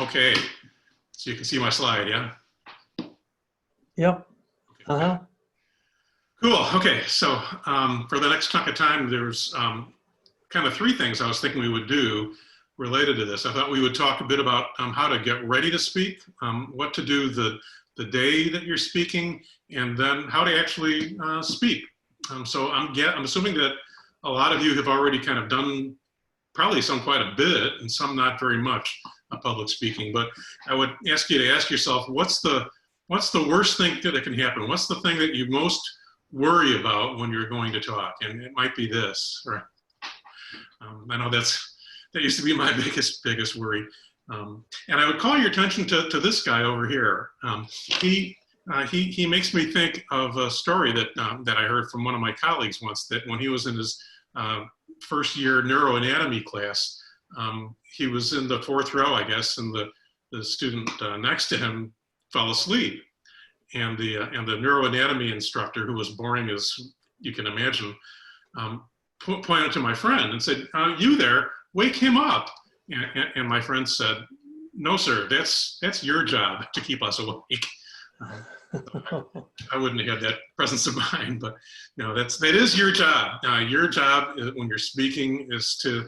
Okay, so you can see my slide, yeah? Yep. Uh-huh. Cool, okay, so for the next chunk of time, there's kind of three things I was thinking we would do related to this. I thought we would talk a bit about how to get ready to speak, what to do the day that you're speaking, and then how to actually speak. So I'm assuming that a lot of you have already kind of done probably some quite a bit and some not very much public speaking, but I would ask you to ask yourself, what's the worst thing that can happen? What's the thing that you most worry about when you're going to talk? And it might be this, right? I know that used to be my biggest worry. And I would call your attention to this guy over here. He makes me think of a story that I heard from one of my colleagues once, that when he was in his first year neuroanatomy class, he was in the fourth row, I guess, and the student next to him fell asleep. And the neuroanatomy instructor, who was boring as you can imagine, pointed to my friend and said, "You there, wake him up." And my friend said, "No, sir, that's your job to keep us awake." I wouldn't have had that presence of mind, but that is your job. Your job when you're speaking is to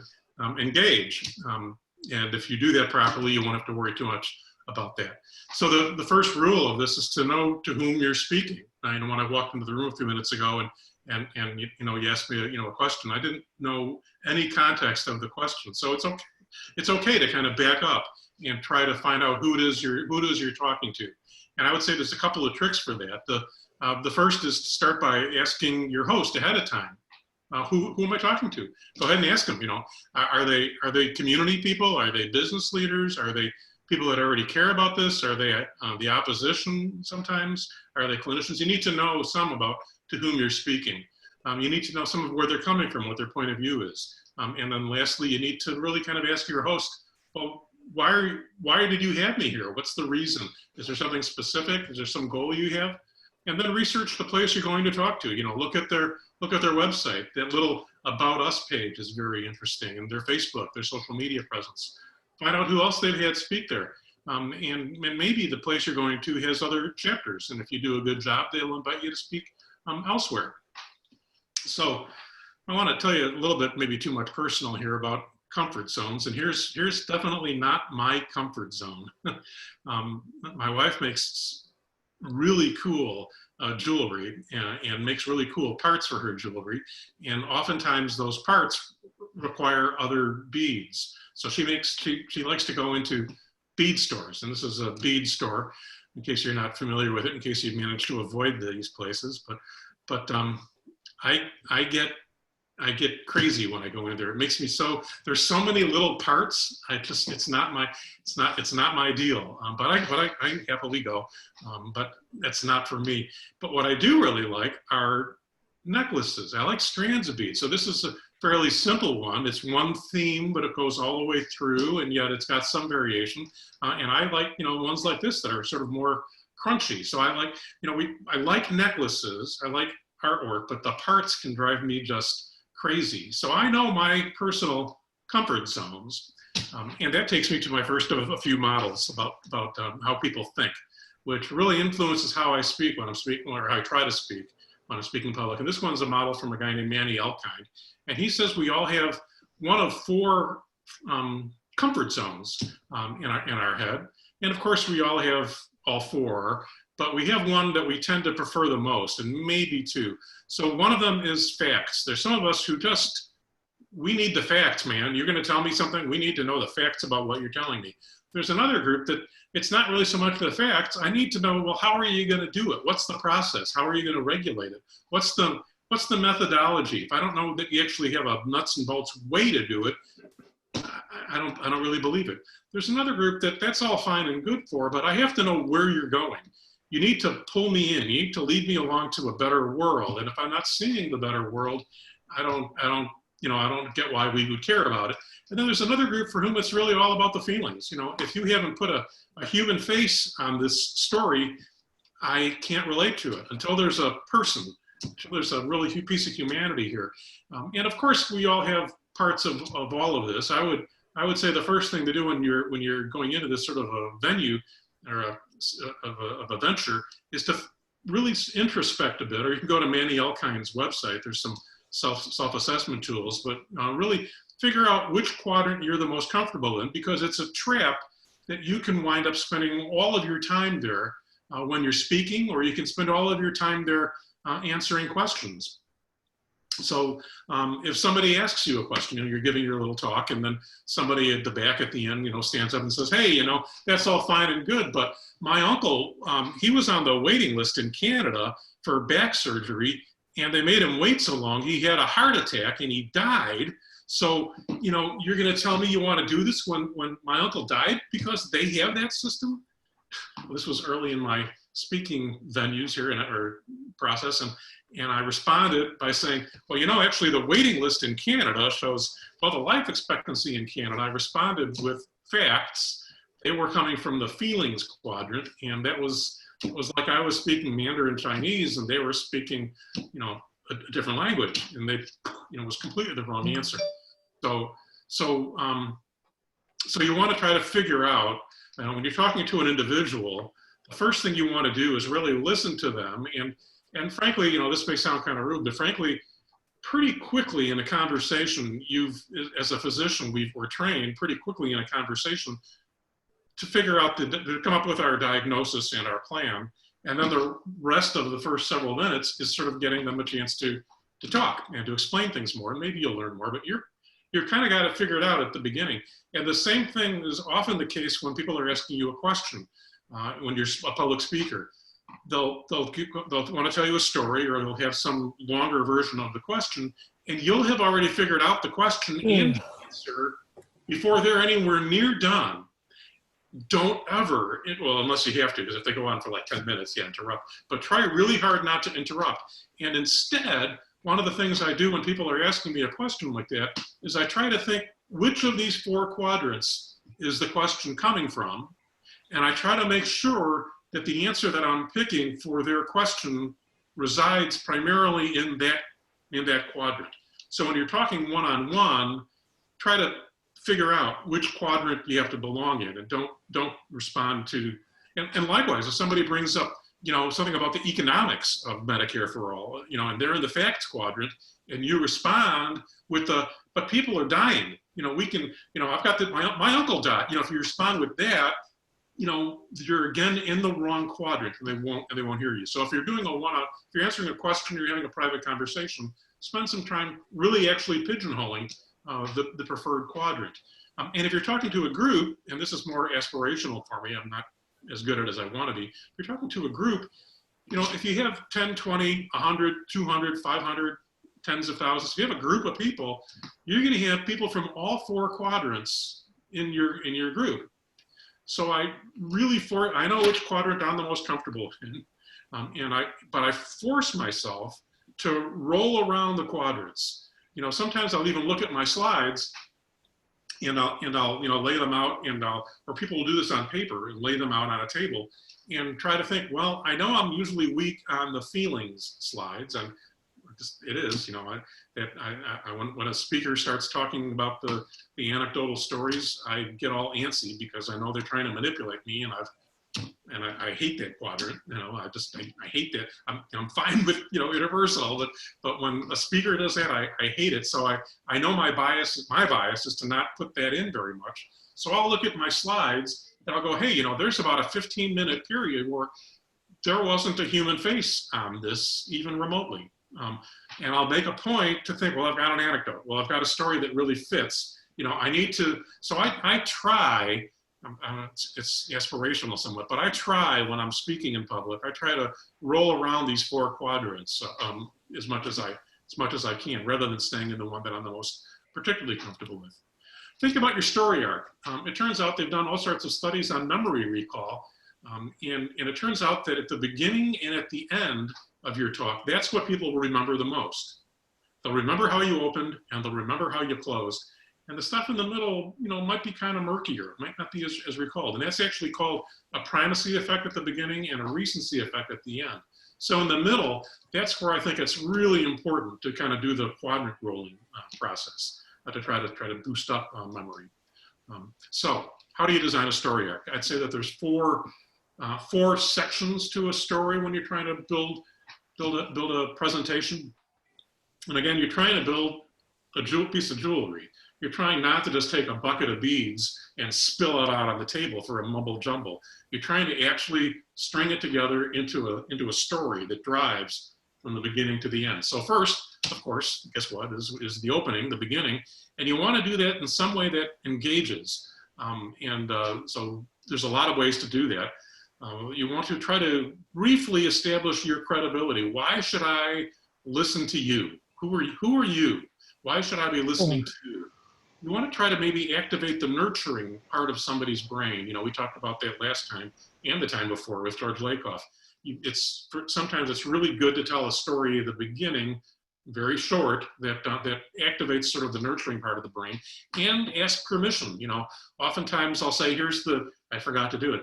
engage, and if you do that properly, you won't have to worry too much about that. So the first rule of this is to know to whom you're speaking. When I walked into the room a few minutes ago and you asked me a question, I didn't know any context of the question, so it's okay to kind of back up and try to find out who it is you're talking to. And I would say there's a couple of tricks for that. The first is to start by asking your host ahead of time, who am I talking to? Go ahead and ask them. Are they community people? Are they business leaders? Are they people that already care about this? Are they the opposition sometimes? Are they clinicians? You need to know some about to whom you're speaking. You need to know some of where they're coming from, what their point of view is. And then lastly, you need to really kind of ask your host, well, why did you have me here? What's the reason? Is there something specific? Is there some goal you have? And then research the place you're going to talk to. Look at their website. That little About Us page is very interesting, and their Facebook, their social media presence. Find out who else they've had speak there. And maybe the place you're going to has other chapters, and if you do a good job, they'll invite you to speak elsewhere. So I want to tell you a little bit, maybe too much personal here, about comfort zones, and here's definitely not my comfort zone. My wife makes really cool jewelry and makes really cool parts for her jewelry, and oftentimes those parts require other beads. So she likes to go into bead stores, and this is a bead store, in case you're not familiar with it, in case you've managed to avoid these places. But I get crazy when I go in there. It makes me so, there's so many little parts. It's not my deal. But I happily go. But that's not for me. But what I do really like are necklaces. I like strands of beads. So this is a fairly simple one. It's one theme, but it goes all the way through, and yet it's got some variation. And I like ones like this that are sort of more crunchy. So I like I like necklaces. I like artwork, but the parts can drive me just crazy. So I know my personal comfort zones, and that takes me to my first of a few models about how people think, which really influences how I speak when I'm speaking, or how I try to speak when I'm speaking public. And this one's a model from a guy named Manny Elkind, and he says we all have one of four comfort zones in our head, and of course we all have all four. But we have one that we tend to prefer the most, and maybe two. So one of them is facts. There's some of us who we need the facts, man. You're gonna tell me something, we need to know the facts about what you're telling me. There's another group that it's not really so much the facts. I need to know, well, how are you gonna do it? What's the process? How are you gonna regulate it? What's the methodology? If I don't know that you actually have a nuts and bolts way to do it, I don't really believe it. There's another group that's all fine and good for, but I have to know where you're going. You need to pull me in. You need to lead me along to a better world. And if I'm not seeing the better world, I don't get why we would care about it. And then there's another group for whom it's really all about the feelings. If you haven't put a human face on this story, I can't relate to it until there's a person, until there's a really piece of humanity here. And of course, we all have parts of all of this. I I would say the first thing to do when you're going into this sort of a venue or of a venture is to really introspect a bit, or you can go to Manny Elkind's website. There's some self-assessment tools, but really figure out which quadrant you're the most comfortable in, because it's a trap that you can wind up spending all of your time there when you're speaking, or you can spend all of your time there answering questions. So if somebody asks you a question, you're giving your little talk, and then somebody at the back at the end, stands up and says, hey, that's all fine and good, but my uncle, he was on the waiting list in Canada for back surgery, and they made him wait so long, he had a heart attack and he died. So, you're going to tell me you want to do this when my uncle died because they have that system? This was early in my speaking venues here or process, and I responded by saying, well, actually the waiting list in Canada shows, well, the life expectancy in Canada. I responded with facts. They were coming from the feelings quadrant, and that was like I was speaking Mandarin Chinese and they were speaking, a different language, and they, was completely the wrong answer. So you want to try to figure out, when you're talking to an individual, the first thing you want to do is really listen to them. And frankly, this may sound kind of rude, but frankly, pretty quickly in a conversation, as a physician, we're trained pretty quickly in a conversation to figure out, to come up with our diagnosis and our plan. And then the rest of the first several minutes is sort of getting them a chance to talk and to explain things more. And maybe you'll learn more, but you're kind of got to figure it out at the beginning. And the same thing is often the case when people are asking you a question, when you're a public speaker. They'll want to tell you a story, or they'll have some longer version of the question, and you'll have already figured out the question and the answer before they're anywhere near done. Don't ever, unless you have to, because if they go on for like 10 minutes, interrupt. But try really hard not to interrupt. And instead, one of the things I do when people are asking me a question like that is I try to think, which of these 4 quadrants is the question coming from? And I try to make sure that the answer that I'm picking for their question resides primarily in that quadrant. So when you're talking one-on-one, try to figure out which quadrant you have to belong in, and don't respond to, and likewise, if somebody brings up, something about the economics of Medicare for all, and they're in the facts quadrant, and you respond with but people are dying. I've got my uncle died. If you respond with that, you're again in the wrong quadrant, and they won't hear you. So if you're doing if you're answering a question, you're having a private conversation, spend some time really actually pigeonholing the preferred quadrant. And if you're talking to a group, and this is more aspirational for me, I'm not as good at it as I want to be. If you're talking to a group, if you have 10, 20, 100, 200, 500, tens of thousands, if you have a group of people, you're going to have people from all 4 quadrants in your group. So I know which quadrant I'm the most comfortable in, but I force myself to roll around the quadrants. Sometimes I'll even look at my slides, and I'll lay them out, or people will do this on paper and lay them out on a table, and try to think, well, I know I'm usually weak on the feelings slides, and it is, when a speaker starts talking about the anecdotal stories, I get all antsy because I know they're trying to manipulate me, and I hate that quadrant. I hate that. I'm fine with interpersonal, but when a speaker does that, I hate it. So I know my bias is to not put that in very much. So I'll look at my slides and I'll go, hey, there's about a 15-minute period where there wasn't a human face on this even remotely. And I'll make a point to think, well, I've got an anecdote. Well, I've got a story that really fits. I need to, so I try, it's aspirational somewhat, but I try when I'm speaking in public, I try to roll around these 4 quadrants as much as I can, rather than staying in the one that I'm the most particularly comfortable with. Think about your story arc. It turns out they've done all sorts of studies on memory recall. And it turns out that at the beginning and at the end of your talk, that's what people will remember the most. They'll remember how you opened, and they'll remember how you closed. And the stuff in the middle, might be kind of murkier, might not be as recalled. And that's actually called a primacy effect at the beginning and a recency effect at the end. So in the middle, that's where I think it's really important to kind of do the quadrant rolling process, to try to boost up memory. So how do you design a story arc? I'd say that there's four sections to a story when you're trying to build a presentation. And again, you're trying to build a piece of jewelry. You're trying not to just take a bucket of beads and spill it out on the table for a mumble jumble. You're trying to actually string it together into a story that drives from the beginning to the end. So first, of course, guess what, is the opening, the beginning, and you want to do that in some way that engages. So there's a lot of ways to do that. You want to try to briefly establish your credibility. Why should I listen to you? Who are you? Why should I be listening to you? You want to try to maybe activate the nurturing part of somebody's brain. You know, we talked about that last time and the time before with George Lakoff. Sometimes it's really good to tell a story at the beginning, very short, that activates sort of the nurturing part of the brain, and ask permission. You know, oftentimes I'll say, I forgot to do it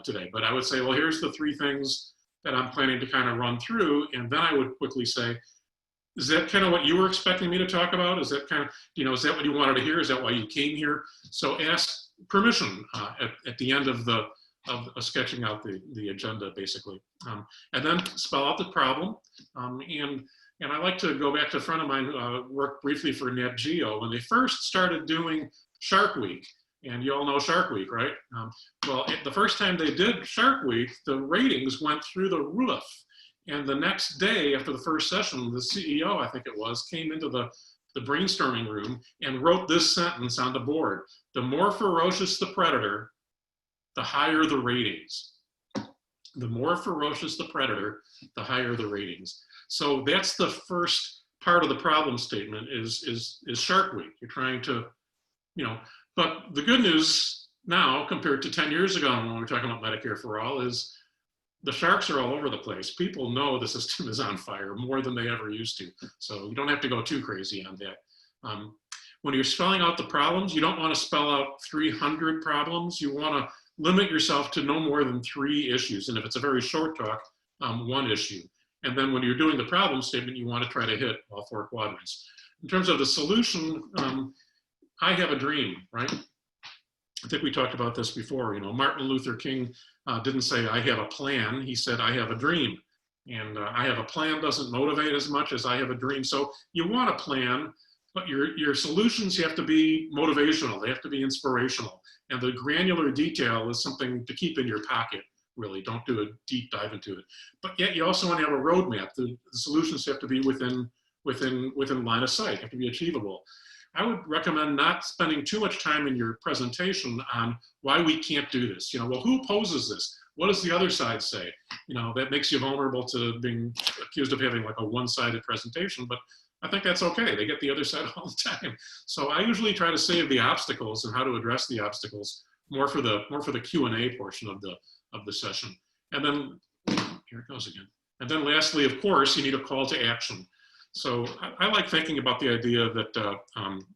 today, but I would say, well, here's the 3 things that I'm planning to kind of run through, and then I would quickly say, is that kind of what you were expecting me to talk about? Is that kind of, is that what you wanted to hear? Is that why you came here? So ask permission at the end of sketching out the agenda, basically. And then spell out the problem. And I like to go back to a friend of mine who worked briefly for Nat Geo when they first started doing Shark Week. And you all know Shark Week, right? Well, the first time they did Shark Week, the ratings went through the roof. And the next day after the first session, the CEO, I think it was, came into the brainstorming room and wrote this sentence on the board: the more ferocious the predator, the higher the ratings. The more ferocious the predator, the higher the ratings. So that's the first part of the problem statement is Shark Week. You're trying to, but the good news now compared to 10 years ago when we were talking about Medicare for All is the sharks are all over the place. People know the system is on fire more than they ever used to. So you don't have to go too crazy on that. When you're spelling out the problems, you don't want to spell out 300 problems. You want to limit yourself to no more than 3 issues. And if it's a very short talk, 1 issue. And then when you're doing the problem statement, you want to try to hit all 4 quadrants. In terms of the solution, I have a dream, right? I think we talked about this before. Martin Luther King didn't say, I have a plan. He said, I have a dream. And I have a plan doesn't motivate as much as I have a dream. So you want a plan, but your solutions have to be motivational. They have to be inspirational. And the granular detail is something to keep in your pocket, really. Don't do a deep dive into it. But yet you also want to have a roadmap. The solutions have to be within line of sight, have to be achievable. I would recommend not spending too much time in your presentation on why we can't do this. Well, who opposes this? What does the other side say? That makes you vulnerable to being accused of having like a one-sided presentation, but I think that's okay. They get the other side all the time. So I usually try to save the obstacles and how to address the obstacles more for the Q&A portion of the session. And then, here it goes again. And then lastly, of course, you need a call to action. So I like thinking about the idea that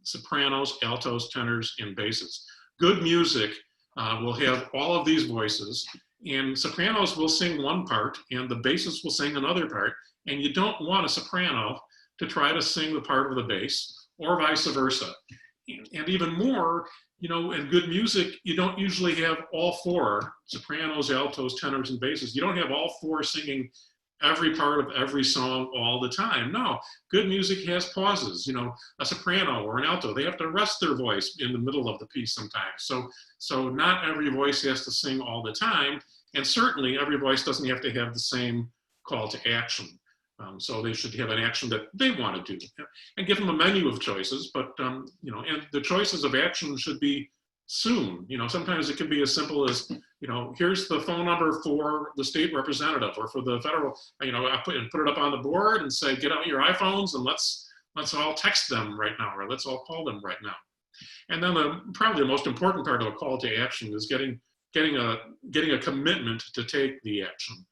sopranos, altos, tenors, and basses. Good music will have all of these voices, and sopranos will sing one part, and the basses will sing another part, and you don't want a soprano to try to sing the part of the bass, or vice versa. And even more, in good music, you don't usually have all 4, sopranos, altos, tenors, and basses. You don't have all 4 singing every part of every song all the time. No, good music has pauses. A soprano or an alto, they have to rest their voice in the middle of the piece sometimes. So not every voice has to sing all the time, and certainly every voice doesn't have to have the same call to action. So they should have an action that they want to do, and give them a menu of choices. But and the choices of action should be soon. Sometimes it can be as simple as, here's the phone number for the state representative or for the federal, I put it up on the board and say, get out your iPhones and let's all text them right now, or let's all call them right now. And then probably the most important part of a call to action is getting a commitment to take the action.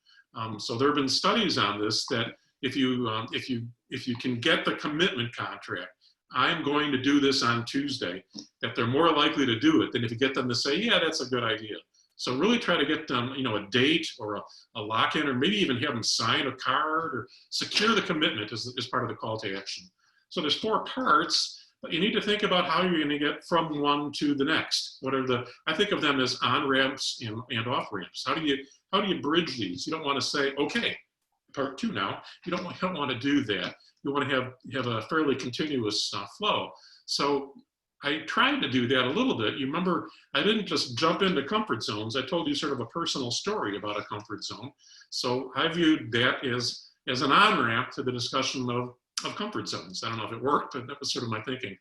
So there have been studies on this that if you can get the commitment contract, I'm going to do this on Tuesday, that they're more likely to do it than if you get them to say, yeah, that's a good idea. So really try to get them, a date or a lock-in, or maybe even have them sign a card or secure the commitment as part of the call to action. So there's 4 parts, But you need to think about how you're going to get from one to the next. What are the, I think of them as on-ramps and off-ramps. How do you bridge these? You don't want to say, okay, part two now. You don't want to do that. You want to have a fairly continuous flow. So I tried to do that a little bit. You remember, I didn't just jump into comfort zones. I told you sort of a personal story about a comfort zone. So I viewed that as an on-ramp to the discussion of comfort zones. I don't know if it worked, but that was sort of my thinking.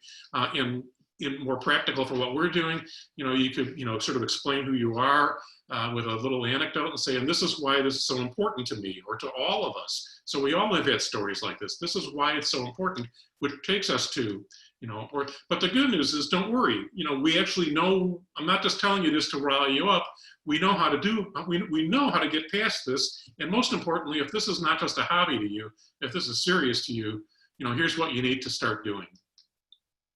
In more practical for what we're doing, you could, sort of explain who you are with a little anecdote and say, and this is why this is so important to me or to all of us. So we all have had stories like this. This is why it's so important, which takes us to, but the good news is, don't worry. We actually know, I'm not just telling you this to rile you up. We know how to do, we know how to get past this. And most importantly, if this is not just a hobby to you, if this is serious to you, here's what you need to start doing.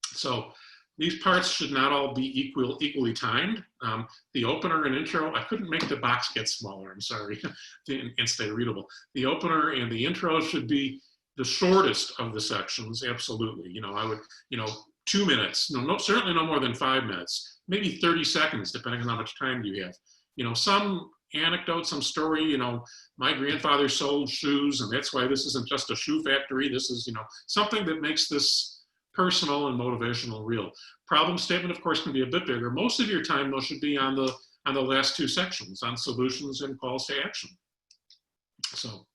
So these parts should not all be equally timed. The opener and intro, I couldn't make the box get smaller, I'm sorry, and stay readable. The opener and the intro should be the shortest of the sections, absolutely. I would, 2 minutes, certainly no more than 5 minutes, maybe 30 seconds, depending on how much time you have. Some anecdote, some story, my grandfather sold shoes, and that's why this isn't just a shoe factory. This is, something that makes this personal and motivational real. Problem statement, of course, can be a bit bigger. Most of your time, though, should be on the last two sections, on solutions and calls to action. So,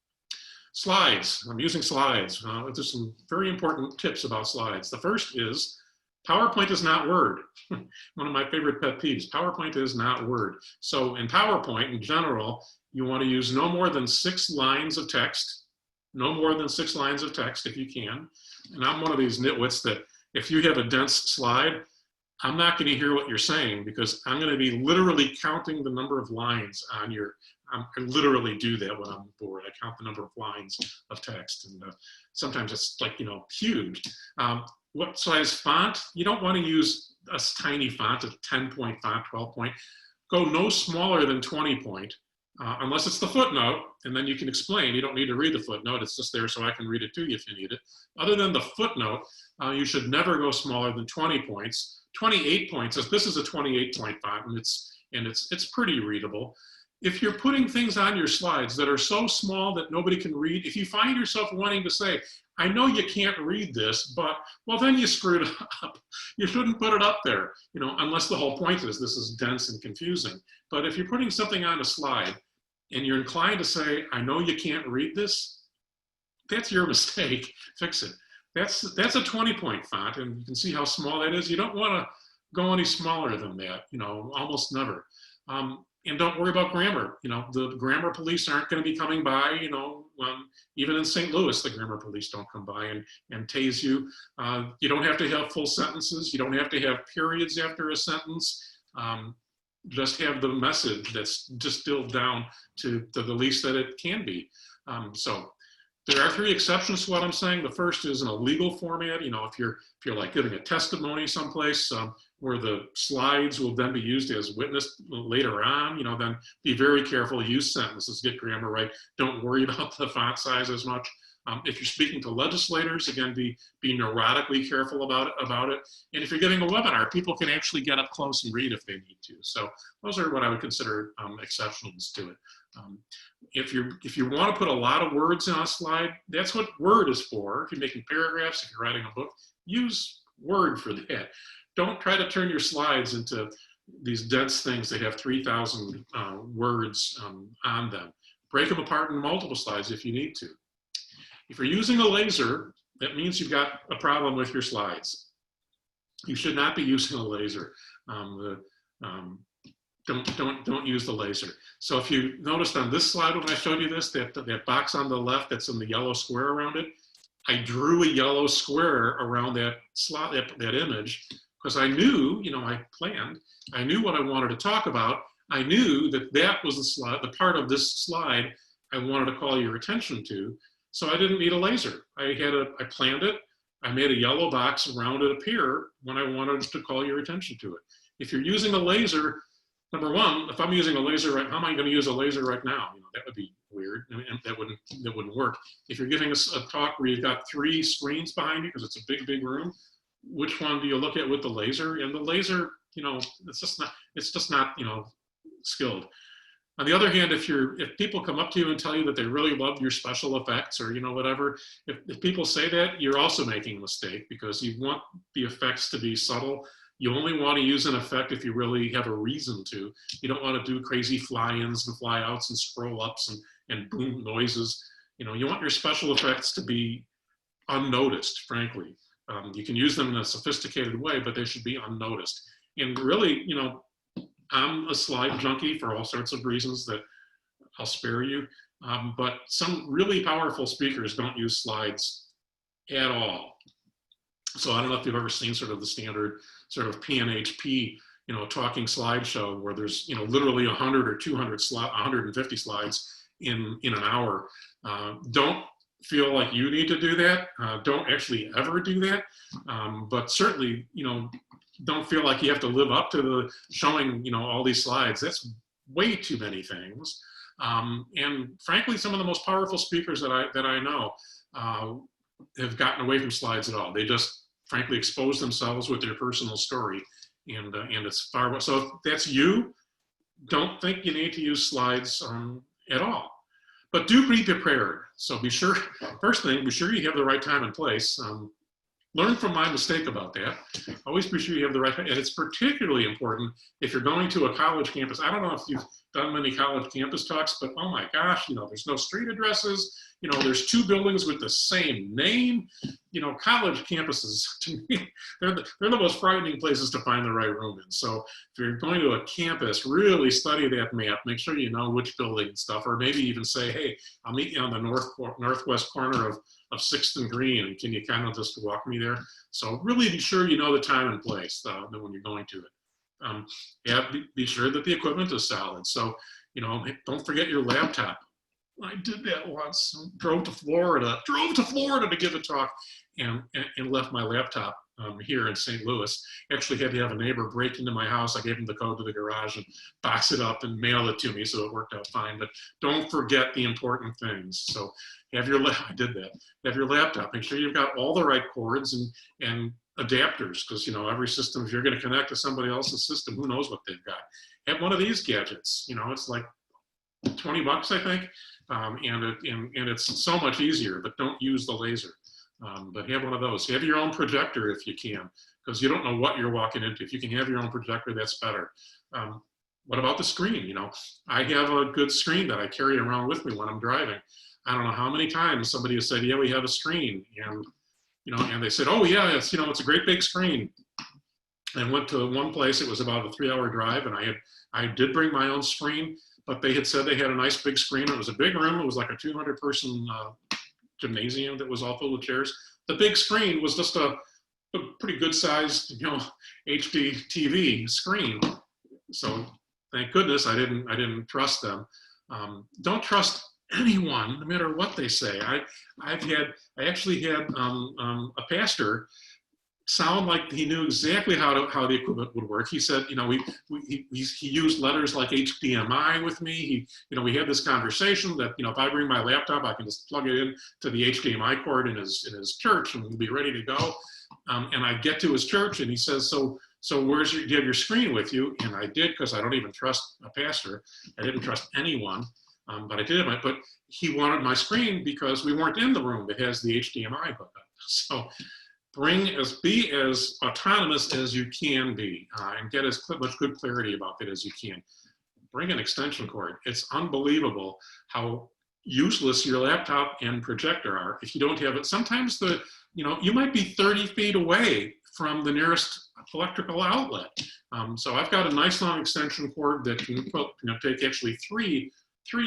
slides. I'm using slides. There's some very important tips about slides. The first is PowerPoint is not Word. One of my favorite pet peeves. PowerPoint is not Word. So in PowerPoint, in general, you want to use no more than 6 lines of text. No more than 6 lines of text if you can. And I'm one of these nitwits that if you have a dense slide, I'm not going to hear what you're saying because I'm going to be literally counting the number of lines on your, I literally do that when I'm bored. I count the number of lines of text, and sometimes it's like, huge. What size font? You don't want to use a tiny font, a 10-point font, 12-point. Go no smaller than 20-point, unless it's the footnote, and then you can explain. You don't need to read the footnote. It's just there so I can read it to you if you need it. Other than the footnote, you should never go smaller than 20 points. 28 points, if this is a 28-point font, and it's pretty readable. If you're putting things on your slides that are so small that nobody can read, if you find yourself wanting to say, I know you can't read this, but, well, then you screwed up. You shouldn't put it up there, unless the whole point is this is dense and confusing. But if you're putting something on a slide and you're inclined to say, I know you can't read this, that's your mistake. Fix it. That's a 20-point font, and you can see how small that is. You don't want to go any smaller than that, almost never. And don't worry about grammar. The grammar police aren't going to be coming by, even in St. Louis, the grammar police don't come by and tase you. You don't have to have full sentences. You don't have to have periods after a sentence. Just have the message that's distilled down to the least that it can be. So there are 3 exceptions to what I'm saying. The first is in a legal format. If you're like giving a testimony someplace, where the slides will then be used as witness later on, then be very careful, use sentences, get grammar right. Don't worry about the font size as much. If you're speaking to legislators, again, be neurotically careful about it. And if you're giving a webinar, people can actually get up close and read if they need to. So those are what I would consider exceptions to it. If you want to put a lot of words on a slide, that's what Word is for. If you're making paragraphs, if you're writing a book, use Word for that. Don't try to turn your slides into these dense things that have 3,000 words on them. Break them apart in multiple slides if you need to. If you're using a laser, that means you've got a problem with your slides. You should not be using a laser. Don't use the laser. So if you noticed on this slide when I showed you this, that box on the left that's in the yellow square around it, I drew a yellow square around that slot, that image, because I knew, I planned, I knew what I wanted to talk about. I knew that was the slide, the part of this slide I wanted to call your attention to. So I didn't need a laser. I planned it. I made a yellow box around it appear when I wanted to call your attention to it. If you're using a laser, number one, if I'm using a laser right, how am I going to use a laser right now? That would be weird, and that wouldn't work. If you're giving a talk where you've got 3 screens behind you because it's a big room, which one do you look at with the laser? And the laser, it's just not, skilled. On the other hand, if people come up to you and tell you that they really love your special effects or, whatever, if people say that, you're also making a mistake, because you want the effects to be subtle. You only want to use an effect if you really have a reason to. You don't want to do crazy fly-ins and fly-outs and scroll-ups and boom noises. You want your special effects to be unnoticed, frankly. You can use them in a sophisticated way, but they should be unnoticed. And really, I'm a slide junkie for all sorts of reasons that I'll spare you. But some really powerful speakers don't use slides at all. So I don't know if you've ever seen sort of the standard sort of PNHP, talking slideshow where there's, literally 100 or 200 150 slides in an hour. Don't feel like you need to do that. Don't actually ever do that. But certainly, don't feel like you have to live up to the showing, all these slides. That's way too many things. And frankly, some of the most powerful speakers that I know have gotten away from slides at all. They just frankly expose themselves with their personal story, and it's far. So if that's you, don't think you need to use slides at all. But do be prepared. So be sure, first thing, be sure you have the right time and place. Learn from my mistake about that. Always be sure you have the right, and it's particularly important if you're going to a college campus. I don't know if you've done many college campus talks, but oh my gosh, there's no street addresses. There's 2 buildings with the same name. College campuses, to me, they're the most frightening places to find the right room in. So if you're going to a campus, really study that map. Make sure you know which building and stuff, or maybe even say, hey, I'll meet you on the northwest corner of 6th and Green, and can you kind of just walk me there? So really be sure you know the time and place when you're going to it. Be sure that the equipment is solid. So, don't forget your laptop. I did that once. Drove to Florida to give a talk, and left my laptop here in St. Louis. Actually had to have a neighbor break into my house. I gave him the code to the garage and box it up and mail it to me, so it worked out fine. But don't forget the important things. So I did that. Have your laptop. Make sure you've got all the right cords and adapters, because every system, if you're going to connect to somebody else's system, who knows what they've got. Have one of these gadgets. It's like $20, I think. And it's so much easier, but don't use the laser. But have one of those. Have your own projector if you can, because you don't know what you're walking into. If you can have your own projector, that's better. What about the screen? I have a good screen that I carry around with me when I'm driving. I don't know how many times somebody has said, yeah, we have a screen. And, and they said, oh yeah, it's a great big screen. I went to one place, it was about a 3-hour drive, and I did bring my own screen, but they had said they had a nice big screen. It was a big room. It was like a 200-person gymnasium that was all filled with chairs. The big screen was just a pretty good sized, HD TV screen. So thank goodness I didn't trust them. Don't trust anyone, no matter what they say. I actually had a pastor sound like he knew exactly how the equipment would work. He said, he used letters like HDMI with me. We had this conversation that, if I bring my laptop, I can just plug it in to the HDMI cord in his church and we'll be ready to go. And I get to his church and he says, so do you have your screen with you? And I did, because I don't even trust a pastor. I didn't trust anyone, but I did. But he wanted my screen because we weren't in the room that has the HDMI hookup. So be as autonomous as you can be, and get as much good clarity about it as you can. Bring an extension cord. It's unbelievable how useless your laptop and projector are if you don't have it. Sometimes you might be 30 feet away from the nearest electrical outlet. So I've got a nice long extension cord that can take actually three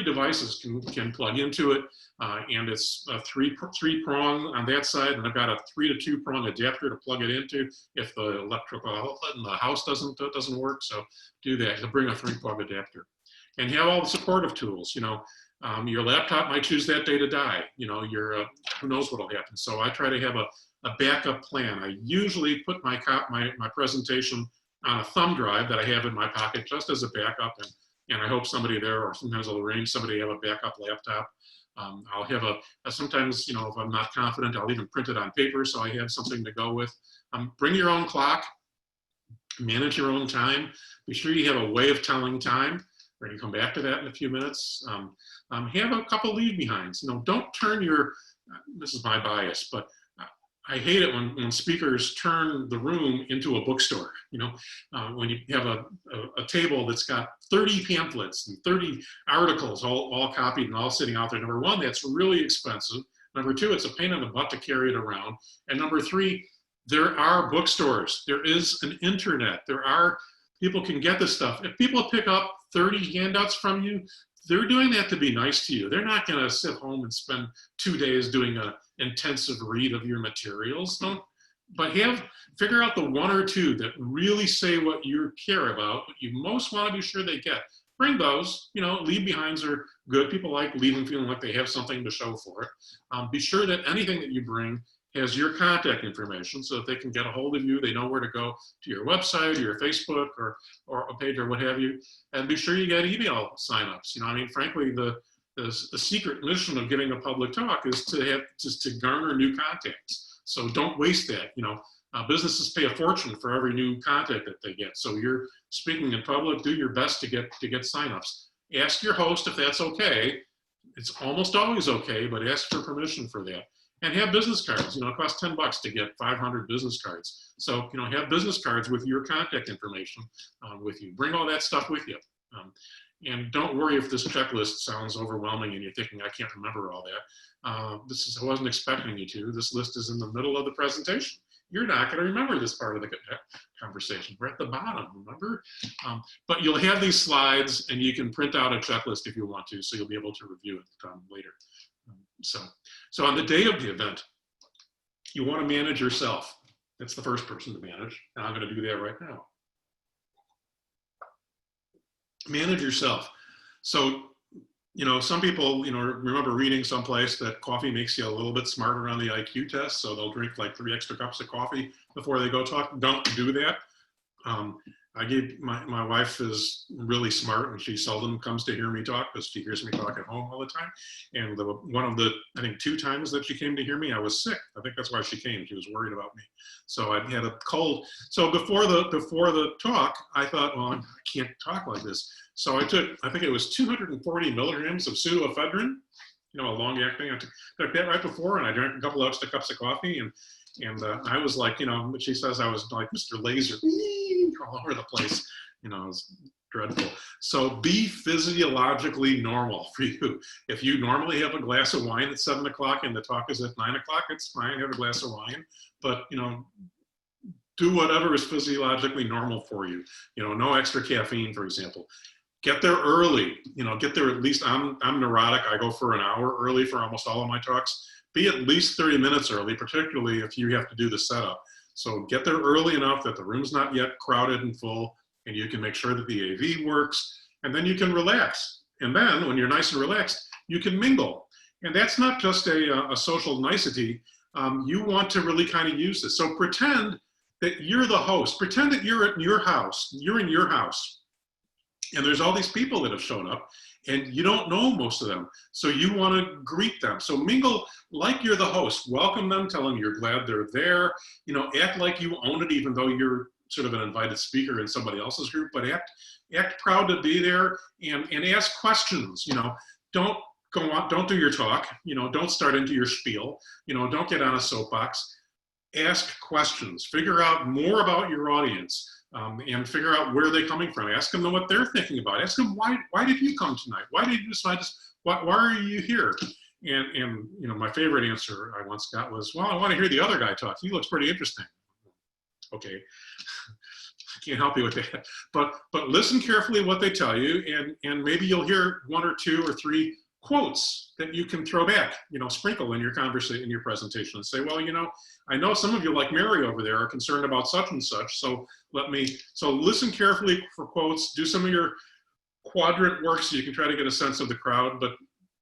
devices can plug into it, and it's a three prong on that side, and I've got a 3 to 2 prong adapter to plug it into if the electrical outlet in the house doesn't work. So do that. You'll bring a 3-plug adapter, and have all the supportive tools. Your laptop might choose that day to die. Who knows what'll happen. So I try to have a backup plan. I usually put my presentation on a thumb drive that I have in my pocket just as a backup, and I hope somebody there, or sometimes I'll arrange somebody to have a backup laptop. I'll have sometimes, if I'm not confident, I'll even print it on paper so I have something to go with. Bring your own clock, manage your own time. Be sure you have a way of telling time. We're going to come back to that in a few minutes. Have a couple leave behinds. Don't turn your, this is my bias, but I hate it when speakers turn the room into a bookstore. When you have a table that's got 30 pamphlets and 30 articles all copied and all sitting out there. Number one, that's really expensive. Number two, it's a pain in the butt to carry it around. And number three, there are bookstores. There is an internet. People can get this stuff. If people pick up 30 handouts from you, they're doing that to be nice to you. They're not going to sit home and spend 2 days doing an intensive read of your materials. But figure out the one or two that really say what you care about, what you most want to be sure they get. Bring those. Leave behinds are good. People like leaving feeling like they have something to show for it. Be sure that anything that you bring has your contact information so that they can get a hold of you. They know where to go to your website or your Facebook or a page or what have you. And be sure you get email signups. Frankly, the secret mission of giving a public talk is to garner new contacts. So don't waste that. Businesses pay a fortune for every new contact that they get. So you're speaking in public, do your best to get signups. Ask your host if that's okay. It's almost always okay, but ask for permission for that. And have business cards. It costs $10 to get 500 business cards. So, have business cards with your contact information with you. Bring all that stuff with you. And don't worry if this checklist sounds overwhelming and you're thinking, I can't remember all that. I wasn't expecting you to. This list is in the middle of the presentation. You're not going to remember this part of the conversation. We're at the bottom, remember? But you'll have these slides and you can print out a checklist if you want to, so you'll be able to review it later. So on the day of the event, you want to manage yourself. That's the first person to manage, and I'm going to do that right now. Manage yourself. So, some people, remember reading someplace that coffee makes you a little bit smarter on the IQ test, so they'll drink like 3 extra cups of coffee before they go talk. Don't do that. My wife is really smart and she seldom comes to hear me talk because she hears me talk at home all the time. And one of the, I think 2 times that she came to hear me, I was sick. I think that's why she came. She was worried about me. So I had a cold. So before the talk, I thought, well, I can't talk like this. So I took, I think it was 240 milligrams of pseudoephedrine, a long acting. I took that right before, and I drank a couple of extra cups of coffee. And I was like, she says I was like Mr. Laser all over the place. It was dreadful. So be physiologically normal for you. If you normally have a glass of wine at 7 o'clock and the talk is at 9 o'clock, it's fine, have a glass of wine. But, do whatever is physiologically normal for you. No extra caffeine, for example. Get there early, get there at least, I'm neurotic. I go for an hour early for almost all of my talks. Be at least 30 minutes early, particularly if you have to do the setup. So get there early enough that the room's not yet crowded and full, and you can make sure that the AV works, and then you can relax. And then when you're nice and relaxed, you can mingle. And that's not just a social nicety. You want to really kind of use this. So pretend that you're the host. Pretend that you're at your house. You're in your house. And there's all these people that have shown up, and you don't know most of them. So you want to greet them. So mingle like you're the host. Welcome them, tell them you're glad they're there. Act like you own it, even though you're sort of an invited speaker in somebody else's group, but act proud to be there and ask questions. Don't go on, don't do your talk. Don't start into your spiel. Don't get on a soapbox. Ask questions. Figure out more about your audience. And figure out where they're coming from. Ask them what they're thinking about. Ask them why did you come tonight? Why did you decide this? Why are you here? And my favorite answer I once got was, well, I want to hear the other guy talk. He looks pretty interesting. Okay, I can't help you with that. But listen carefully what they tell you, and maybe you'll hear 1 or 2 or 3 quotes that you can throw back, sprinkle in your conversation, in your presentation, and say, well, I know some of you, like Mary over there, are concerned about such and such, so listen carefully for quotes, do some of your quadrant work so you can try to get a sense of the crowd, but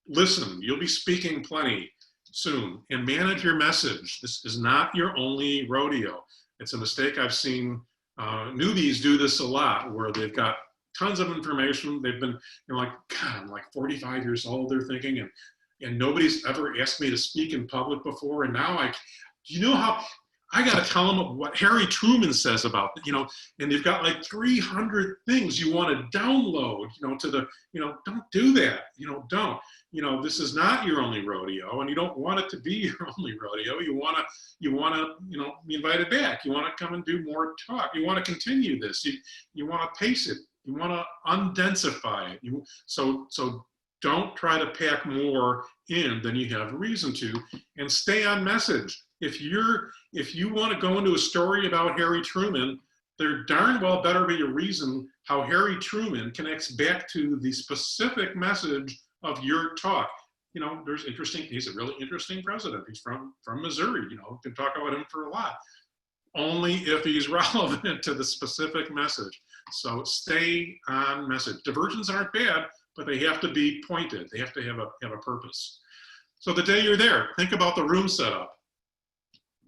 listen, you'll be speaking plenty soon, and manage your message. This is not your only rodeo. It's a mistake I've seen newbies do this a lot, where they've got tons of information. They've been, God, I'm like 45 years old, they're thinking, and nobody's ever asked me to speak in public before, and now I got to tell them what Harry Truman says about, and you've got like 300 things you want to download, to the, don't do that. Don't. This is not your only rodeo, and you don't want it to be your only rodeo. You want to, be invited back. You want to come and do more talk. You want to continue this. You want to pace it. You want to undensify it. So don't try to pack more in than you have reason to, and stay on message. If you want to go into a story about Harry Truman, there darn well better be a reason how Harry Truman connects back to the specific message of your talk. He's a really interesting president. He's from Missouri, can talk about him for a lot. Only if he's relevant to the specific message. So stay on message. Diversions aren't bad, but they have to be pointed. They have to have a purpose. So the day you're there, think about the room setup.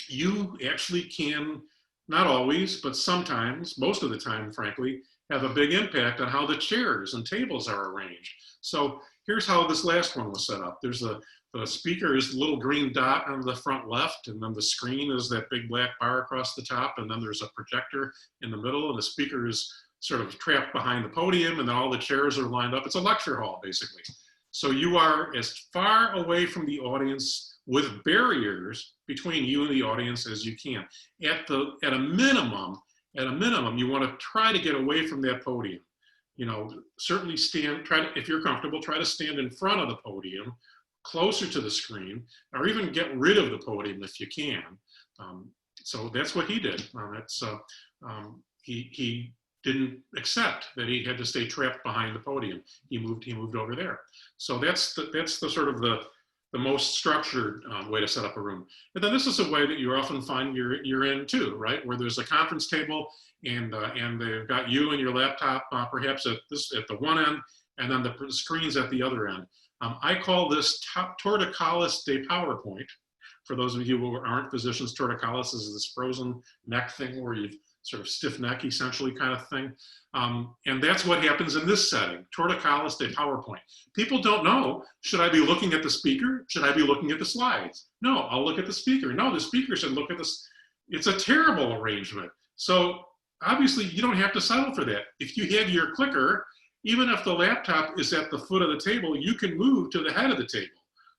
You actually can, not always, but sometimes, most of the time, frankly, have a big impact on how the chairs and tables are arranged. So here's how this last one was set up. There's the speaker is the little green dot on the front left, and then the screen is that big black bar across the top, and then there's a projector in the middle, and the speaker is sort of trapped behind the podium, and then all the chairs are lined up. It's a lecture hall, basically. So you are as far away from the audience with barriers between you and the audience as you can. At a minimum, you want to try to get away from that podium. Certainly if you're comfortable, try to stand in front of the podium, closer to the screen, or even get rid of the podium if you can. So that's what he did. He didn't accept that he had to stay trapped behind the podium. He moved over there. So that's the sort of the most structured way to set up a room. And then this is a way that you often find you're in too, right? Where there's a conference table and they've got you and your laptop perhaps at the one end, and then the screens at the other end. I call this torticollis de PowerPoint. For those of you who aren't physicians, torticollis is this frozen neck thing where you've sort of stiff neck essentially kind of thing. And that's what happens in this setting, torticollis de PowerPoint. People don't know, should I be looking at the speaker? Should I be looking at the slides? No, I'll look at the speaker. No, the speaker should look at this. It's a terrible arrangement. So obviously you don't have to settle for that. If you have your clicker, even if the laptop is at the foot of the table, you can move to the head of the table.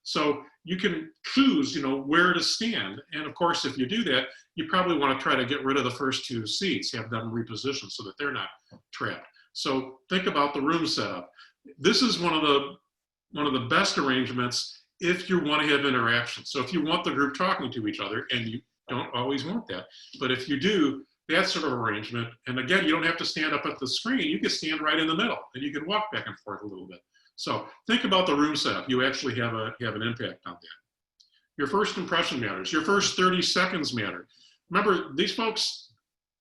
So you can choose, where to stand. And of course, if you do that, you probably want to try to get rid of the first two seats, have them repositioned so that they're not trapped. So think about the room setup. This is one of the best arrangements if you want to have interaction. So if you want the group talking to each other, and you don't always want that, but if you do, that sort of arrangement, and again, you don't have to stand up at the screen, you can stand right in the middle, and you can walk back and forth a little bit. So think about the room setup. You actually have an impact on that. Your first impression matters. Your first 30 seconds matter. Remember, these folks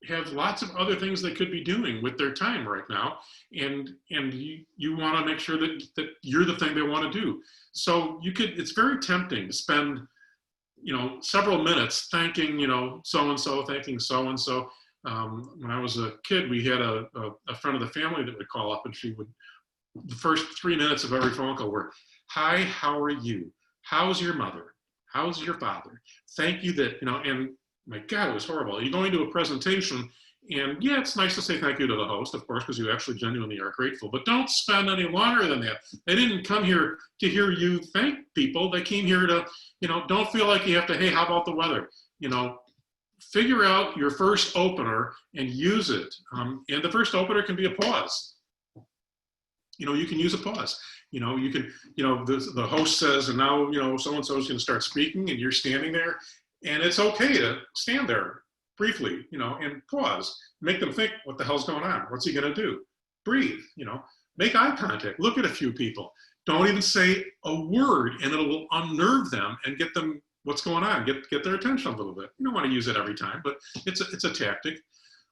have lots of other things they could be doing with their time right now, and you want to make sure that you're the thing they want to do. So it's very tempting to spend several minutes thanking so-and-so, thanking so-and-so. When I was a kid, we had a friend of the family that would call up, and the first 3 minutes of every phone call were, "Hi, how are you? How's your mother? How's your father? Thank you that," and my God, it was horrible. You go into a presentation, and yeah, it's nice to say thank you to the host, of course, because you actually genuinely are grateful, but don't spend any longer than that. They didn't come here to hear you thank people. They came here to, don't feel like you have to, hey, how about the weather? Figure out your first opener and use it. And the first opener can be a pause. You can use a pause. You can, the host says, and now, so-and-so is going to start speaking, and you're standing there, and it's okay to stand there briefly, and pause, make them think, what the hell's going on? What's he going to do? Breathe, make eye contact, look at a few people. Don't even say a word, and it will unnerve them and get them what's going on, get their attention a little bit. You don't want to use it every time, but it's a tactic.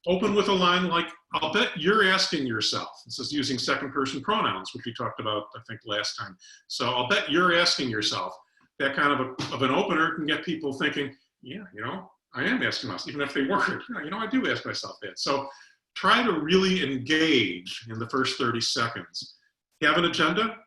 Open with a line like, I'll bet you're asking yourself. This is using second person pronouns, which we talked about, I think, last time. So I'll bet you're asking yourself. That kind of an opener can get people thinking, yeah, I am asking myself, even if they weren't. I do ask myself that. So try to really engage in the first 30 seconds. Have an agenda.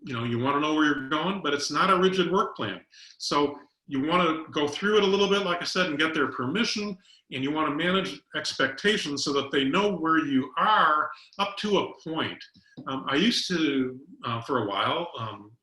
You want to know where you're going, but it's not a rigid work plan. So you want to go through it a little bit, like I said, and get their permission, and you want to manage expectations so that they know where you are up to a point. I used to, for a while,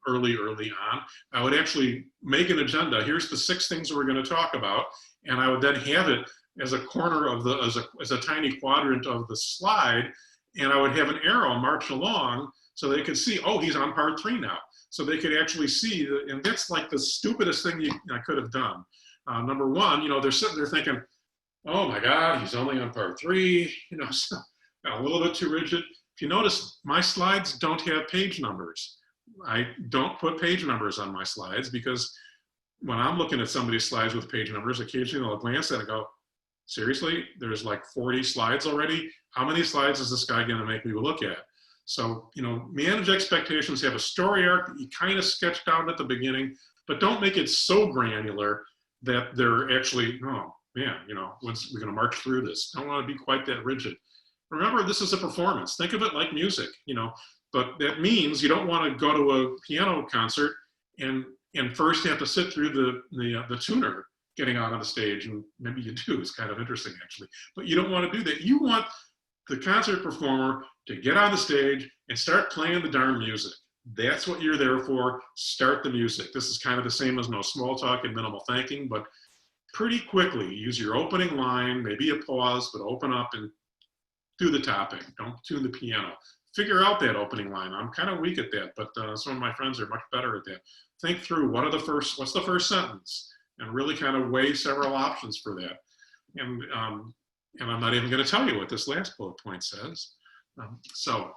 early on, I would actually make an agenda. Here's the 6 things we're going to talk about, and I would then have it as a corner of the, as a tiny quadrant of the slide, and I would have an arrow march along so they could see, oh, he's on part 3 now. So they could actually see, and that's like the stupidest thing I could have done. Number one, you know, they're sitting there thinking, oh my God, he's only on part 3, you know, so a little bit too rigid. If you notice, my slides don't have page numbers. I don't put page numbers on my slides because when I'm looking at somebody's slides with page numbers, occasionally I'll glance at it and go, seriously, there's like 40 slides already? How many slides is this guy gonna make me look at? So, you know, manage expectations, have a story arc that you kind of sketched out at the beginning, but don't make it so granular that they're actually, oh man, you know, once we're gonna march through this. Don't wanna be quite that rigid. Remember, this is a performance. Think of it like music, you know, but that means you don't wanna go to a piano concert and first have to sit through the tuner getting out on the stage, and maybe you do, it's kind of interesting actually, but you don't wanna do that. You want the concert performer to get on the stage and start playing the darn music. That's what you're there for. Start the music. This is kind of the same as no small talk and minimal thinking, but pretty quickly use your opening line, maybe a pause, but open up and do the topic. Don't tune the piano. Figure out that opening line. I'm kind of weak at that, but some of my friends are much better at that. Think through what's the first sentence, and really kind of weigh several options for that. And I'm not even going to tell you what this last bullet point says. So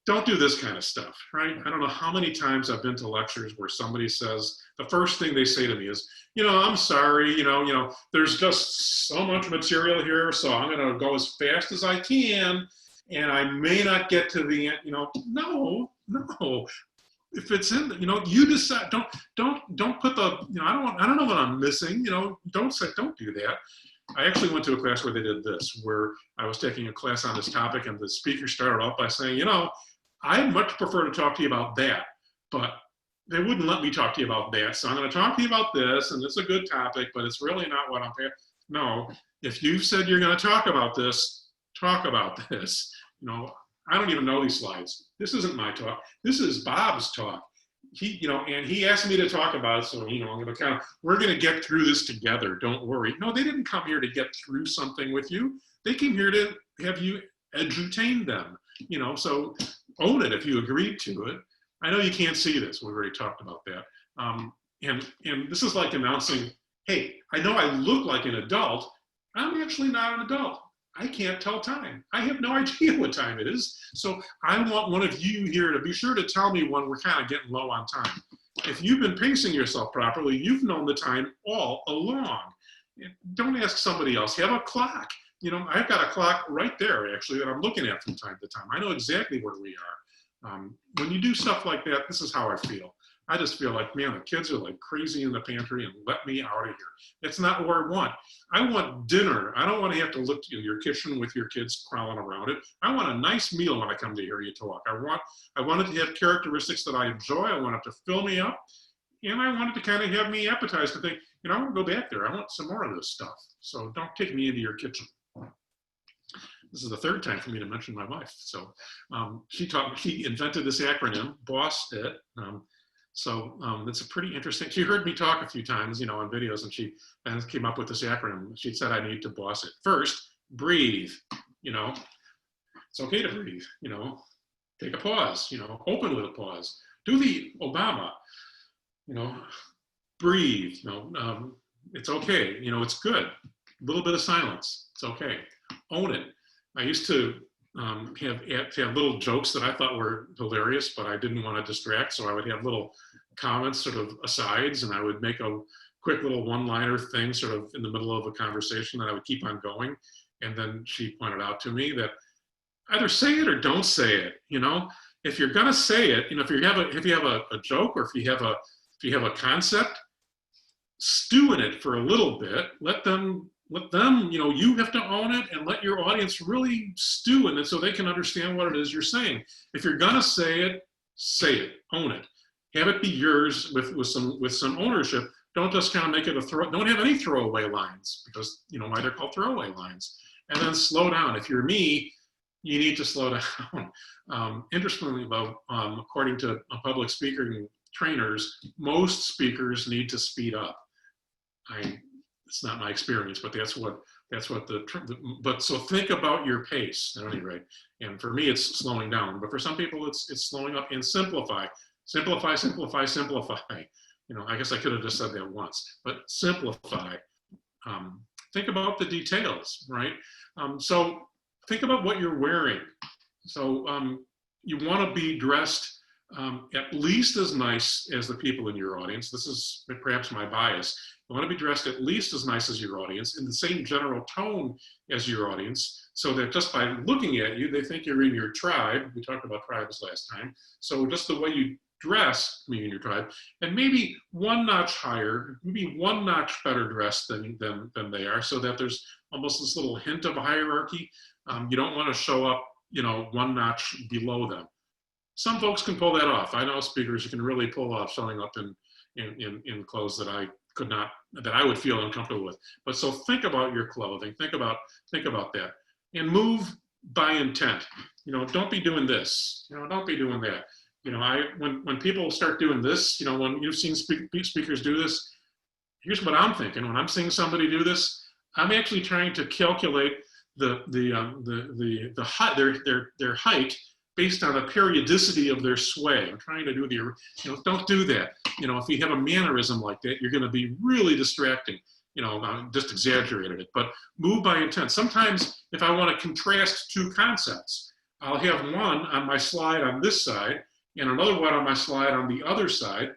don't do this kind of stuff, right? I don't know how many times I've been to lectures where somebody says, the first thing they say to me is, you know, I'm sorry, you know, there's just so much material here, so I'm going to go as fast as I can, and I may not get to the end. You know, no. If it's in, you know, you decide. Don't put the, you know, I don't know what I'm missing. You know, don't do that. I actually went to a class where they did this, where I was taking a class on this topic, and the speaker started off by saying, you know, I much prefer to talk to you about that, but they wouldn't let me talk to you about that. So I'm going to talk to you about this, and it's a good topic, but it's really not what I'm paying. No, if you've said you're going to talk about this, talk about this. You know, I don't even know these slides. This isn't my talk. This is Bob's talk. He, you know, and he asked me to talk about it, so, you know, I'm going to we're going to get through this together. Don't worry. No, they didn't come here to get through something with you. They came here to have you entertain them, you know, so own it if you agreed to it. I know you can't see this. We've already talked about that. And this is like announcing, hey, I know I look like an adult. I'm actually not an adult. I can't tell time. I have no idea what time it is. So I want one of you here to be sure to tell me when we're kind of getting low on time. If you've been pacing yourself properly, you've known the time all along. Don't ask somebody else. Have a clock. You know, I've got a clock right there, actually, that I'm looking at from time to time. I know exactly where we are. When you do stuff like that, this is how I feel. I just feel like, man, the kids are like crazy in the pantry, and let me out of here. That's not what I want. I want dinner. I don't want to have to look in your kitchen with your kids crawling around it. I want a nice meal when I come to hear you talk. I want it to have characteristics that I enjoy. I want it to fill me up. And I want it to kind of have me appetized to think, you know, I want to go back there. I want some more of this stuff. So don't take me into your kitchen. This is the third time for me to mention my wife. So she invented this acronym, BOSS IT. So it's a pretty interesting, she heard me talk a few times, you know, on videos, and she came up with this acronym. She said I need to boss it. First, breathe, you know, it's okay to breathe, you know, take a pause, you know, open with a pause. Do the Obama, you know, breathe, you know, it's okay, you know, it's good. A little bit of silence, it's okay. Own it. I used to have little jokes that I thought were hilarious, but I didn't want to distract, so I would have little comments, sort of asides, and I would make a quick little one-liner thing sort of in the middle of a conversation that I would keep on going. And then she pointed out to me that either say it or don't say it. You know, if you're gonna say it, you know, if you have a joke, or if you have a concept, stew in it for a little bit. Let them, you know, you have to own it, and let your audience really stew in it so they can understand what it is you're saying. If you're gonna say it, own it. Have it be yours with some ownership, Don't just kind of make it a don't have any throwaway lines, because you know why they're called throwaway lines. And then slow down. If you're me, you need to slow down. Interestingly, though, according to public speaking trainers, most speakers need to speed up. It's not my experience, but that's what but so think about your pace at any rate. And for me, it's slowing down, but for some people, it's slowing up. And simplify, simplify, simplify, simplify. You know, I guess I could have just said that once, but simplify. Think about the details, right? So think about what you're wearing. So you want to be dressed at least as nice as the people in your audience. This is perhaps my bias. You want to be dressed at least as nice as your audience, in the same general tone as your audience, so that just by looking at you, they think you're in your tribe. We talked about tribes last time. So just the way you dress, me in your tribe, and maybe one notch higher, maybe one notch better dressed than they are, so that there's almost this little hint of a hierarchy. You don't want to show up, you know, one notch below them. Some folks can pull that off. I know speakers who can really pull off showing up in clothes that I could not, that I would feel uncomfortable with. But so think about your clothing. Think about that, and move by intent. You know, don't be doing this. You know, don't be doing that. You know, when people start doing this, you know, when you've seen speakers do this, here's what I'm thinking. When I'm seeing somebody do this, I'm actually trying to calculate the height, their height, based on the periodicity of their sway. I'm trying to do the, you know, don't do that. You know, if you have a mannerism like that, you're going to be really distracting. You know, I just exaggerated it, but move by intent. Sometimes if I want to contrast two concepts, I'll have one on my slide on this side and another one on my slide on the other side.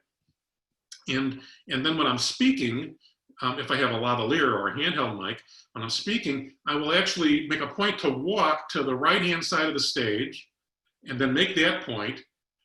And then when I'm speaking, if I have a lavalier or a handheld mic, when I'm speaking, I will actually make a point to walk to the right-hand side of the stage, and then make that point,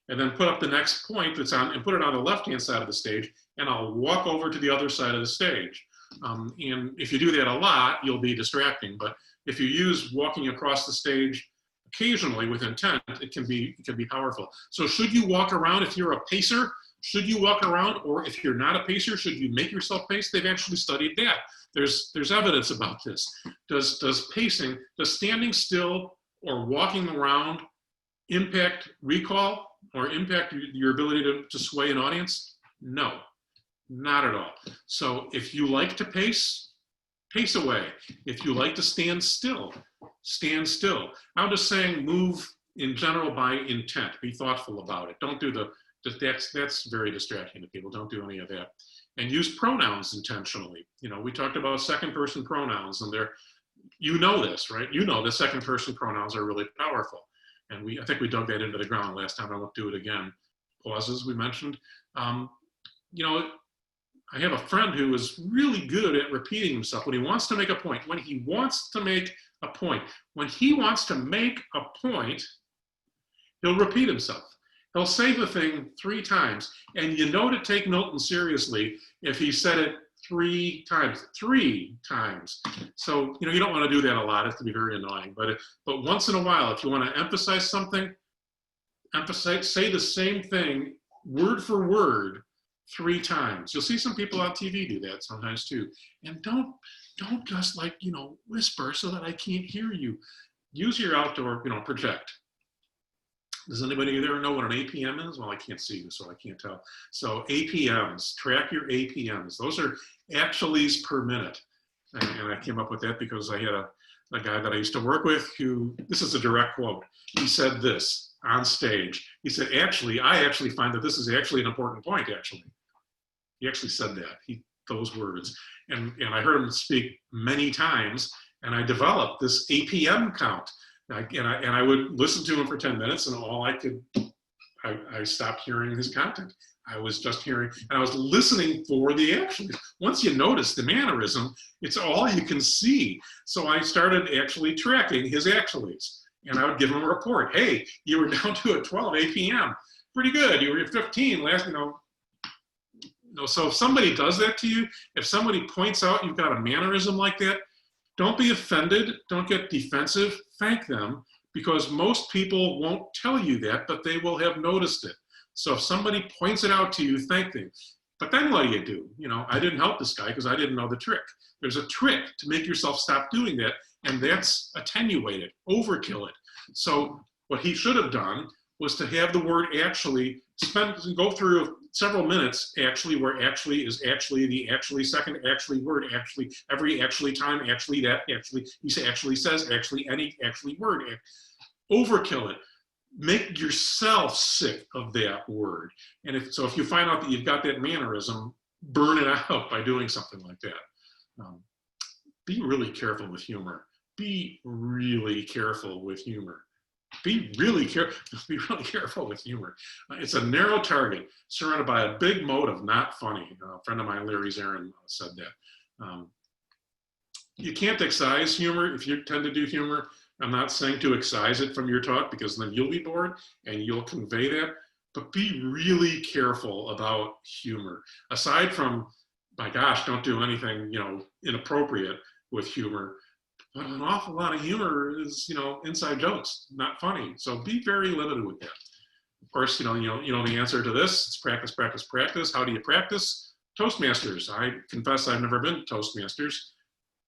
and then put up the next point that's on, and put it on the left-hand side of the stage, and I'll walk over to the other side of the stage. And if you do that a lot, you'll be distracting. But if you use walking across the stage occasionally with intent, it can be powerful. So should you walk around if you're a pacer? Should you walk around? Or if you're not a pacer, should you make yourself pace? They've actually studied that. There's evidence about this. Does pacing, does standing still or walking around impact recall or impact your ability to sway an audience? No, not at all. So if you like to pace, pace away. If you like to stand still, stand still. I'm just saying move in general by intent. Be thoughtful about it. Don't do that's very distracting to people. Don't do any of that. And use pronouns intentionally. You know, we talked about second person pronouns, and you know this, right? You know the second person pronouns are really powerful. And I think we dug that into the ground last time. I won't do it again. Pauses we mentioned. You know, I have a friend who is really good at repeating himself when he wants to make a point. When he wants to make a point. When he wants to make a point, he'll repeat himself. He'll say the thing 3 times. And you know to take Milton seriously if he said it 3 times. 3 times. So, you know, you don't want to do that a lot. It can be very annoying. But once in a while, if you want to emphasize something, say the same thing word for word 3 times. You'll see some people on TV do that sometimes too. And don't just, like, you know, whisper so that I can't hear you. Use your outdoor, you know, project. Does anybody there know what an APM is? Well, I can't see you, so I can't tell. So APMs, track your APMs. Those are actuallys per minute. And I came up with that because I had a guy that I used to work with who, this is a direct quote. He said this on stage. He said, actually, I actually find that this is actually an important point, actually. He actually said that, those words. And I heard him speak many times, and I developed this APM count. And I would listen to him for 10 minutes, and I stopped hearing his content. I was just hearing, and I was listening for the actuallys. Once you notice the mannerism, it's all you can see. So I started actually tracking his actuallys, and I would give him a report. Hey, you were down to a 12 APM. Pretty good. You were at 15 last, you know. So if somebody does that to you, if somebody points out you've got a mannerism like that, don't be offended. Don't get defensive. Thank them, because most people won't tell you that, but they will have noticed it. So if somebody points it out to you, thank them. But then what do? You know, I didn't help this guy because I didn't know the trick. There's a trick to make yourself stop doing that, and that's attenuate it, overkill it. So what he should have done was to have the word actually go through several minutes actually, where actually is actually the actually second actually word actually every actually time actually that actually he actually says actually any actually word. Overkill it. Make yourself sick of that word. And if you find out that you've got that mannerism, burn it out by doing something like that. Be really careful with humor. Be really careful with humor. Be really careful with humor. It's a narrow target surrounded by a big motive, not funny. A friend of mine, Larry Zarin, said that. You can't excise humor. If you tend to do humor, I'm not saying to excise it from your talk, because then you'll be bored and you'll convey that, but be really careful about humor. Aside from, my gosh, don't do anything, you know, inappropriate with humor. But an awful lot of humor is, you know, inside jokes, not funny. So be very limited with that. Of course, you know the answer to this. It's practice, practice, practice. How do you practice? Toastmasters. I confess I've never been to Toastmasters,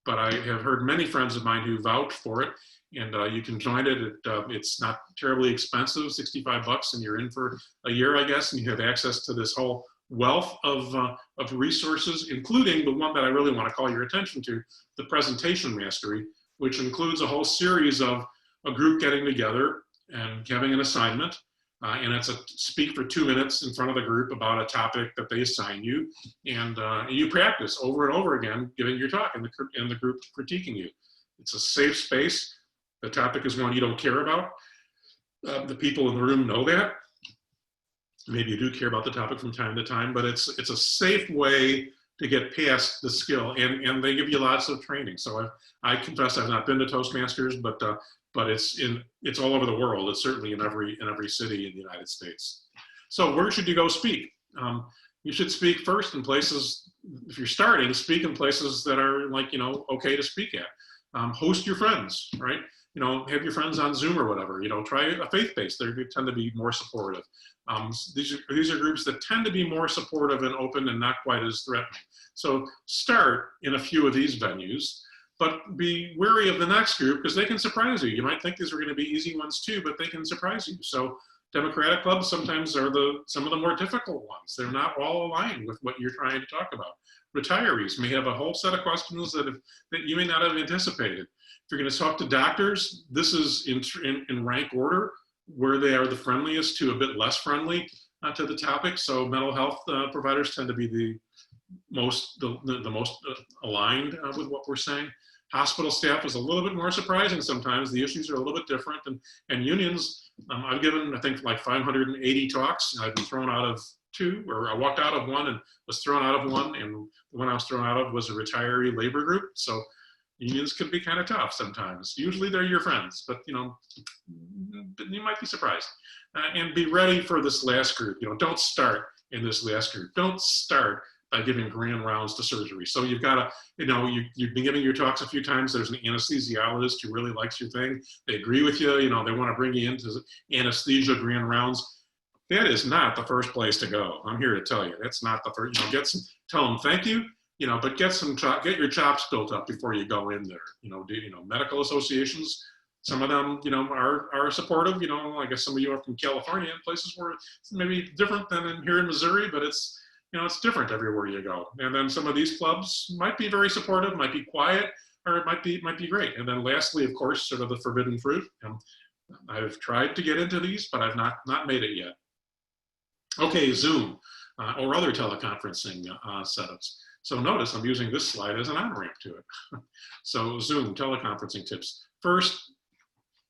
but I have heard many friends of mine who vouch for it. And you can join it. It's not terribly expensive, $65, and you're in for a year, I guess, and you have access to this whole wealth of resources, including the one that I really want to call your attention to, the presentation mastery, which includes a whole series of a group getting together and having an assignment. And it's a speak for 2 minutes in front of the group about a topic that they assign you. And you practice over and over again, giving your talk and the group critiquing you. It's a safe space. The topic is one you don't care about. The people in the room know that. Maybe you do care about the topic from time to time, but it's a safe way to get past the skill, and they give you lots of training. So I confess I've not been to Toastmasters, but it's all over the world. It's certainly in every city in the United States. So where should you go speak? You should speak first in places, if you're starting, speak in places that are, like, you know, okay to speak at. Host your friends, right? You know, have your friends on Zoom or whatever. You know, try a faith-based. They tend to be more supportive. These are groups that tend to be more supportive and open and not quite as threatening. So start in a few of these venues, but be wary of the next group, because they can surprise you. You might think these are going to be easy ones too, but they can surprise you. So Democratic clubs sometimes are some of the more difficult ones. They're not all aligned with what you're trying to talk about. Retirees may have a whole set of questions that you may not have anticipated. If you're going to talk to doctors, this is in rank order, where they are the friendliest to a bit less friendly to the topic. So mental health providers tend to be the most aligned with what we're saying. Hospital staff is a little bit more surprising sometimes. The issues are a little bit different. And unions, I've given, I think, like 580 talks. I've been thrown out of 2, or I walked out of one and was thrown out of one. And the one I was thrown out of was a retiree labor group. So unions can be kind of tough sometimes. Usually they're your friends, but you know, you might be surprised. And be ready for this last group. You know, don't start in this last group. Don't start by giving grand rounds to surgery. So you've got to, you know, you've been giving your talks a few times. There's an anesthesiologist who really likes your thing. They agree with you. You know, they want to bring you into anesthesia grand rounds. That is not the first place to go. I'm here to tell you, that's not the first. You know, tell them thank you. You know, but get your chops built up before you go in there. You know, medical associations, some of them, you know, are supportive. You know, I guess some of you are from California, places where it's maybe different than here in Missouri, but it's, you know, it's different everywhere you go. And then some of these clubs might be very supportive, might be quiet, or it might be great. And then lastly, of course, sort of the forbidden fruit. I've tried to get into these, but I've not made it yet. Okay, Zoom or other teleconferencing setups. So notice I'm using this slide as an on-ramp to it. So Zoom, teleconferencing tips. First,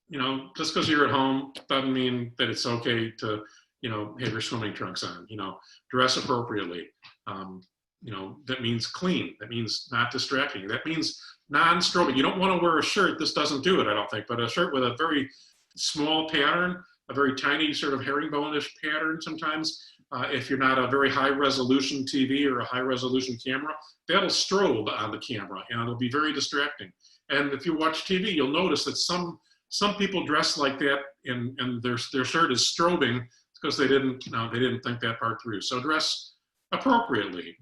you know, just because you're at home doesn't mean that it's okay to, you know, have your swimming trunks on. You know, dress appropriately. You know, that means clean. That means not distracting. That means non-strobing. You don't want to wear a shirt. This doesn't do it, I don't think, but a shirt with a very small pattern, a very tiny sort of herringbone-ish pattern sometimes. If you're not a very high resolution TV or a high resolution camera, that'll strobe on the camera and it'll be very distracting. And if you watch TV, you'll notice that some people dress like that and their shirt is strobing because they didn't think that part through. So dress appropriately,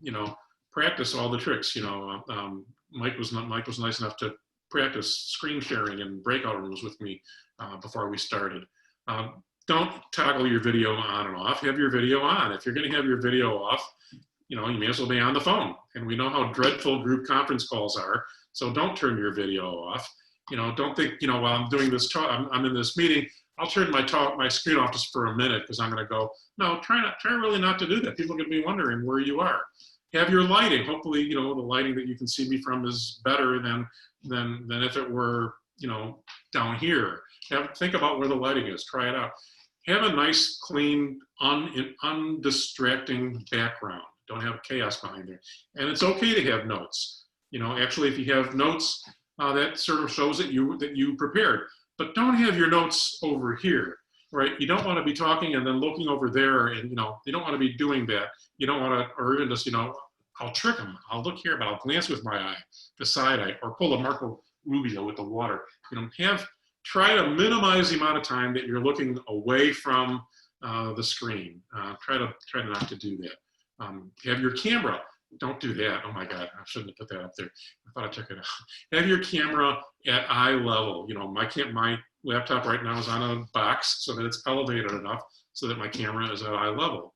practice all the tricks. Mike was nice enough to practice screen sharing in breakout rooms with me before we started. Don't toggle your video on and off. Have your video on. If you're going to have your video off, you may as well be on the phone. And we know how dreadful group conference calls are. So don't turn your video off. Don't think, while I'm doing this talk, I'm in this meeting, I'll turn my screen off just for a minute because I'm going to go. No, try really not to do that. People are going to be wondering where you are. Have your lighting. Hopefully, the lighting that you can see me from is better than if it were, down here. Think about where the lighting is. Try it out. Have a nice, clean, undistracting background. Don't have chaos behind there. And it's okay to have notes. Actually, if you have notes, that sort of shows that you prepared. But don't have your notes over here, right? You don't want to be talking and then looking over there, and you don't want to be doing that. You don't want to, or even just, I'll trick them. I'll look here, but I'll glance with my eye, the side eye, or pull a Marco Rubio with the water. Try to minimize the amount of time that you're looking away from the screen. Try not to do that. Have your camera. Don't do that. Oh my God, I shouldn't have put that up there. I thought I took it out. Have your camera at eye level. My laptop right now is on a box so that it's elevated enough so that my camera is at eye level.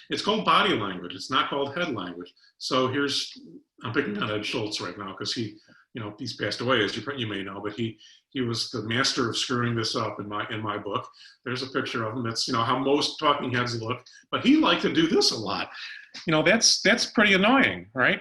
It's called body language. It's not called head language. So I'm picking on Ed Schultz right now because he's passed away, as you may know, but he was the master of screwing this up in my book. There's a picture of him. That's how most talking heads look, but he liked to do this a lot. That's pretty annoying, right?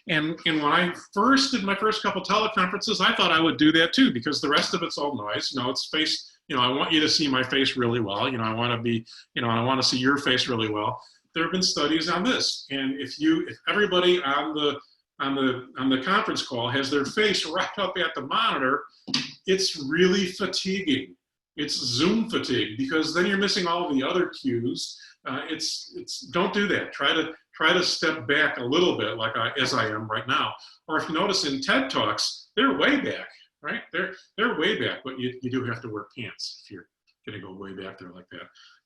And when I first did my first couple teleconferences, I thought I would do that too, because the rest of it's all noise. It's face. I want you to see my face really well. I want to be, I want to see your face really well. There have been studies on this, and if everybody on the conference call has their face right up at the monitor, it's really fatiguing. It's Zoom fatigue, because then you're missing all the other cues. Don't do that. Try to step back a little bit, as I am right now. Or if you notice in TED Talks, they're way back, right? They're way back, but you do have to wear pants if you're going to go way back there like that.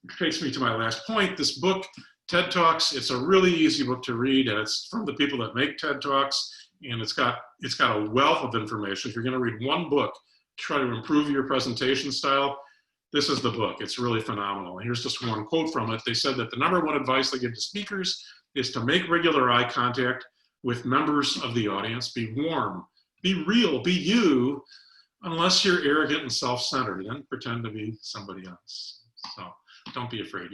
It takes me to my last point. This book, TED Talks, it's a really easy book to read, and it's from the people that make TED Talks, and it's got a wealth of information. If you're going to read one book to try to improve your presentation style, this is the book. It's really phenomenal. And here's just one quote from it. They said that the number one advice they give to speakers is to make regular eye contact with members of the audience. Be warm, be real, be you, unless you're arrogant and self-centered, then pretend to be somebody else. So don't be afraid.